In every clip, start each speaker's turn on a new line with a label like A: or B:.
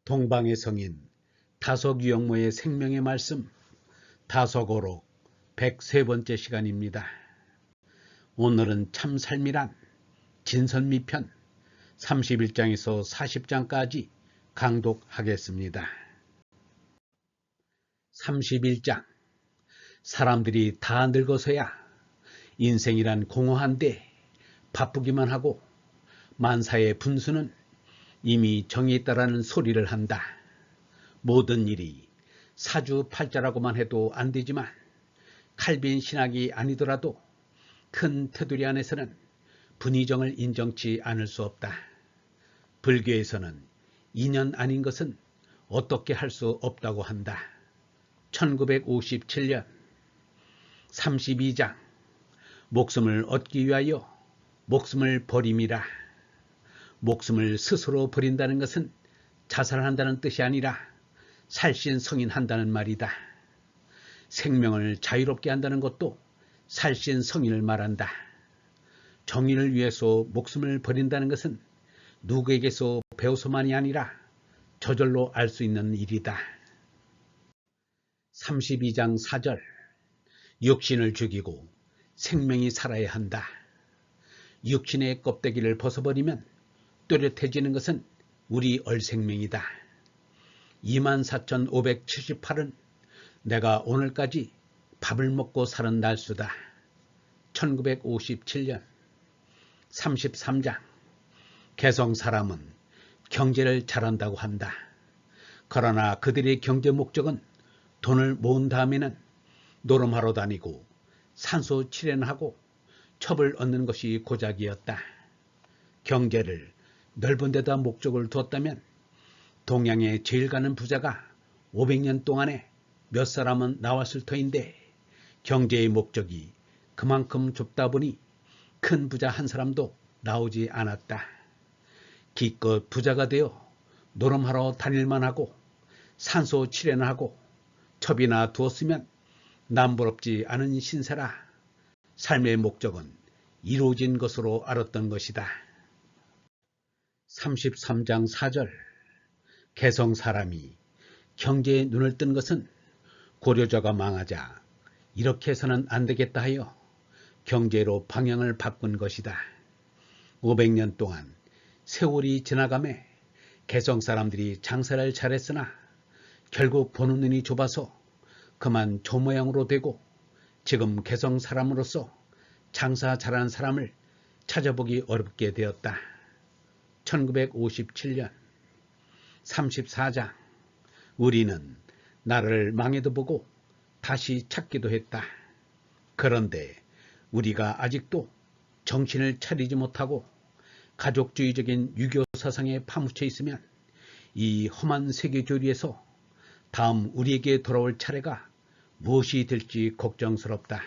A: 동방의 성인 다석유영모의 생명의 말씀 다석어록 103번째 시간입니다. 오늘은 참삶이란 진선미편 31장에서 40장까지 강독하겠습니다. 31장. 사람들이 다 늙어서야 인생이란 공허한데 바쁘기만 하고 만사의 분수는 이미 정해있다라는 소리를 한다. 모든 일이 사주팔자라고만 해도 안 되지만 칼빈 신학이 아니더라도 큰 테두리 안에서는 분의정을 인정치 않을 수 없다. 불교에서는 인연 아닌 것은 어떻게 할 수 없다고 한다. 1957년 32장. 목숨을 얻기 위하여 목숨을 버림이라. 목숨을 스스로 버린다는 것은 자살한다는 뜻이 아니라 살신성인한다는 말이다. 생명을 자유롭게 한다는 것도 살신성인을 말한다. 정의를 위해서 목숨을 버린다는 것은 누구에게서 배워서만이 아니라 저절로 알 수 있는 일이다. 32장 4절. 육신을 죽이고 생명이 살아야 한다. 육신의 껍데기를 벗어버리면 또렷해지는 것은 우리 얼생명이다. 24,578은 내가 오늘까지 밥을 먹고 사는 날수다. 1957년 33장. 개성 사람은 경제를 잘한다고 한다. 그러나 그들의 경제 목적은 돈을 모은 다음에는 노름하러 다니고 산소 칠연하고 첩을 얻는 것이 고작이었다. 경제를 넓은 데다 목적을 두었다면 동양의 제일 가는 부자가 500년 동안에 몇 사람은 나왔을 터인데 경제의 목적이 그만큼 좁다 보니 큰 부자 한 사람도 나오지 않았다. 기껏 부자가 되어 노름하러 다닐만 하고 산소 칠연하고 첩이나 두었으면 남부럽지 않은 신세라 삶의 목적은 이루어진 것으로 알았던 것이다. 33장 4절. 개성 사람이 경제에 눈을 뜬 것은 고려저가 망하자 이렇게 해서는 안 되겠다 하여 경제로 방향을 바꾼 것이다. 500년 동안 세월이 지나가매 개성 사람들이 장사를 잘했으나 결국 보는 눈이 좁아서 그만 조모양으로 되고 지금 개성 사람으로서 장사 잘하는 사람을 찾아보기 어렵게 되었다. 1957년 34장. 우리는 나라를 망해도 보고 다시 찾기도 했다. 그런데 우리가 아직도 정신을 차리지 못하고 가족주의적인 유교 사상에 파묻혀 있으면 이 험한 세계조리에서 다음 우리에게 돌아올 차례가 무엇이 될지 걱정스럽다.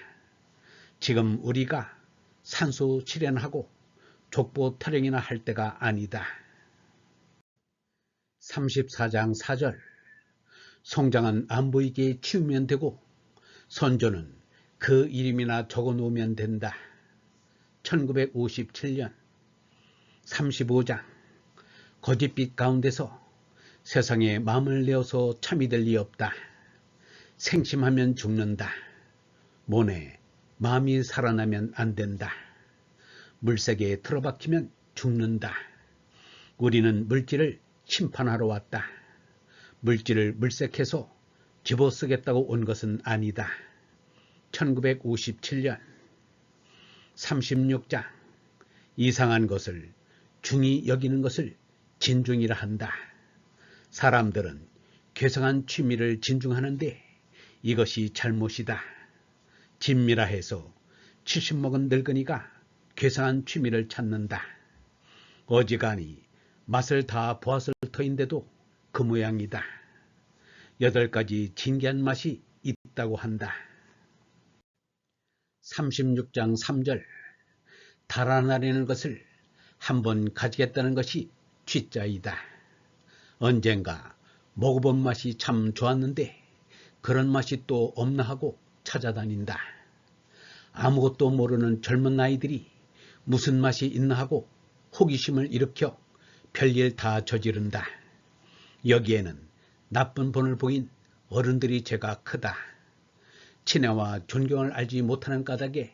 A: 지금 우리가 산소 칠연하고 족보 타령이나 할 때가 아니다. 34장 4절. 송장은 안 보이게 치우면 되고 선조는 그 이름이나 적어 놓으면 된다. 1957년 35장. 거짓빛 가운데서 세상에 마음을 내어서 참이 될 리 없다. 생심하면 죽는다. 모내 마음이 살아나면 안 된다. 물색에 틀어박히면 죽는다. 우리는 물질을 심판하러 왔다. 물질을 물색해서 집어쓰겠다고 온 것은 아니다. 1957년 36장. 이상한 것을 중히 여기는 것을 진중이라 한다. 사람들은 괴상한 취미를 진중하는데 이것이 잘못이다. 진미라 해서 70 먹은 늙은이가 괴상한 취미를 찾는다. 어지간히 맛을 다 보았을 터인데도 그 모양이다. 8가지 진기한 맛이 있다고 한다. 36장 3절. 달아나려는 것을 한번 가지겠다는 것이 쥐자이다. 언젠가 먹어본 맛이 참 좋았는데 그런 맛이 또 없나 하고 찾아다닌다. 아무것도 모르는 젊은 아이들이 무슨 맛이 있나 하고 호기심을 일으켜 별일 다 저지른다. 여기에는 나쁜 본을 보인 어른들이 죄가 크다. 친애와 존경을 알지 못하는 까닭에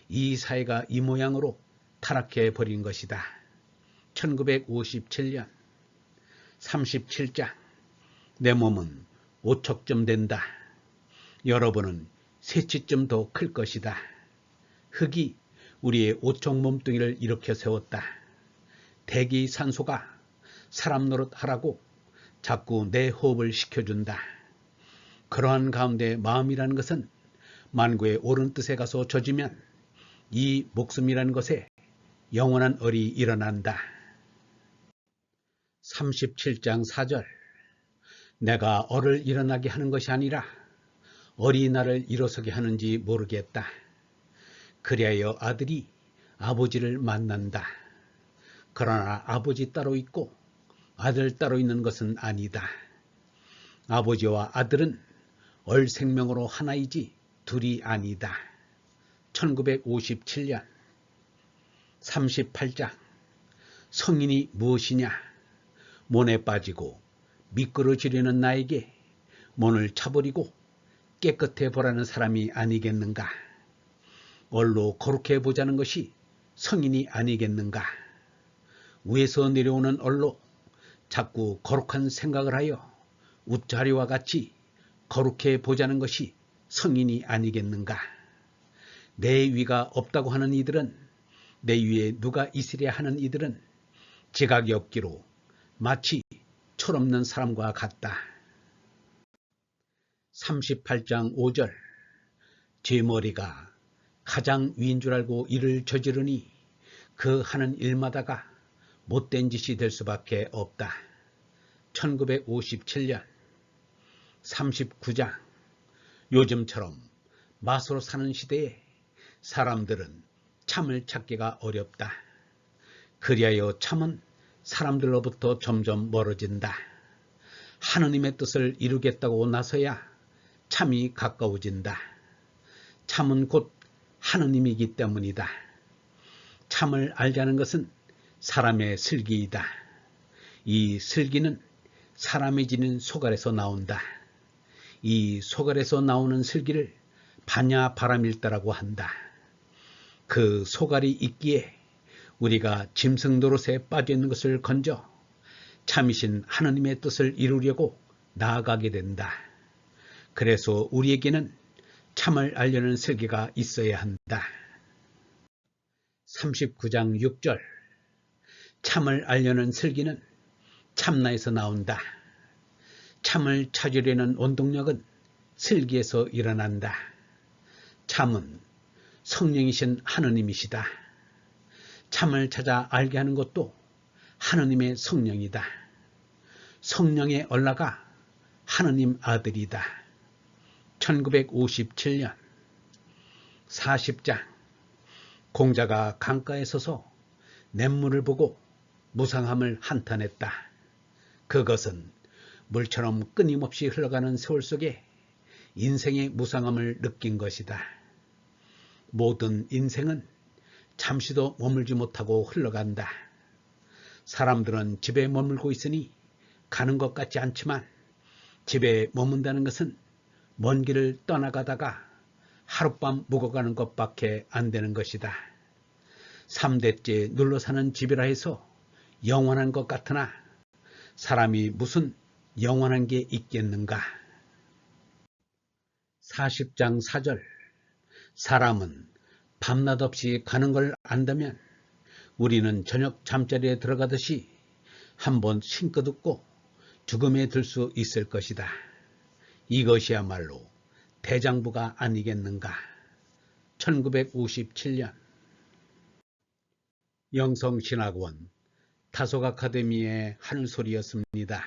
A: 이 사회가 이 모양으로 타락해 버린 것이다. 1957년 37장 내 몸은 5척쯤 된다. 여러분은 3치쯤 더 클 것이다. 흙이 우리의 5척 몸뚱이를 일으켜 세웠다. 대기 산소가 사람 노릇하라고 자꾸 내 호흡을 시켜준다. 그러한 가운데 마음이라는 것은 만구의 옳은 뜻에 가서 젖으면 이 목숨이라는 것에 영원한 얼이 일어난다. 37장 4절 내가 얼을 일어나게 하는 것이 아니라 얼이 나를 일어서게 하는지 모르겠다. 그리하여 아들이 아버지를 만난다. 그러나 아버지 따로 있고 아들 따로 있는 것은 아니다. 아버지와 아들은 얼 생명으로 하나이지 둘이 아니다. 1957년 38장 성인이 무엇이냐? mon에 빠지고 미끄러지려는 나에게 mon을 차버리고 깨끗해 보라는 사람이 아니겠는가? 얼로 거룩해 보자는 것이 성인이 아니겠는가? 위에서 내려오는 얼로 자꾸 거룩한 생각을 하여 웃자리와 같이 거룩해 보자는 것이 성인이 아니겠는가? 내 위가 없다고 하는 이들은, 내 위에 누가 있으랴 하는 이들은 지각이 없기로 마치 철없는 사람과 같다. 38장 5절 제 머리가 가장 위인 줄 알고 일을 저지르니 그 하는 일마다가 못된 짓이 될 수밖에 없다. 1957년 39장 요즘처럼 맛으로 사는 시대에 사람들은 참을 찾기가 어렵다. 그리하여 참은 사람들로부터 점점 멀어진다. 하느님의 뜻을 이루겠다고 나서야 참이 가까워진다. 참은 곧 하느님이기 때문이다. 참을 알자는 것은 사람의 슬기이다. 이 슬기는 사람이 지닌 소갈에서 나온다. 이 소갈에서 나오는 슬기를 반야 바람일다라고 한다. 그 소갈이 있기에 우리가 짐승 노릇에 빠져 있는 것을 건져 참이신 하느님의 뜻을 이루려고 나아가게 된다. 그래서 우리에게는 참을 알려는 슬기가 있어야 한다. 39장 6절 참을 알려는 슬기는 참나에서 나온다. 참을 찾으려는 원동력은 슬기에서 일어난다. 참은 성령이신 하느님이시다. 참을 찾아 알게 하는 것도 하느님의 성령이다. 성령의 얼라가 하느님 아들이다. 1957년 40장 공자가 강가에 서서 냇물을 보고 무상함을 한탄했다. 그것은 물처럼 끊임없이 흘러가는 세월 속에 인생의 무상함을 느낀 것이다. 모든 인생은 잠시도 머물지 못하고 흘러간다. 사람들은 집에 머물고 있으니 가는 것 같지 않지만 집에 머문다는 것은 먼 길을 떠나가다가 하룻밤 묵어가는 것밖에 안 되는 것이다. 3대째 눌러 사는 집이라 해서 영원한 것 같으나 사람이 무슨 영원한 게 있겠는가? 40장 4절 사람은 밤낮 없이 가는 걸 안다면 우리는 저녁 잠자리에 들어가듯이 한번 싱긋 웃고 죽음에 들 수 있을 것이다. 이것이야말로 대장부가 아니겠는가? 1957년 영성신학원 다속 아카데미의 하늘소리였습니다.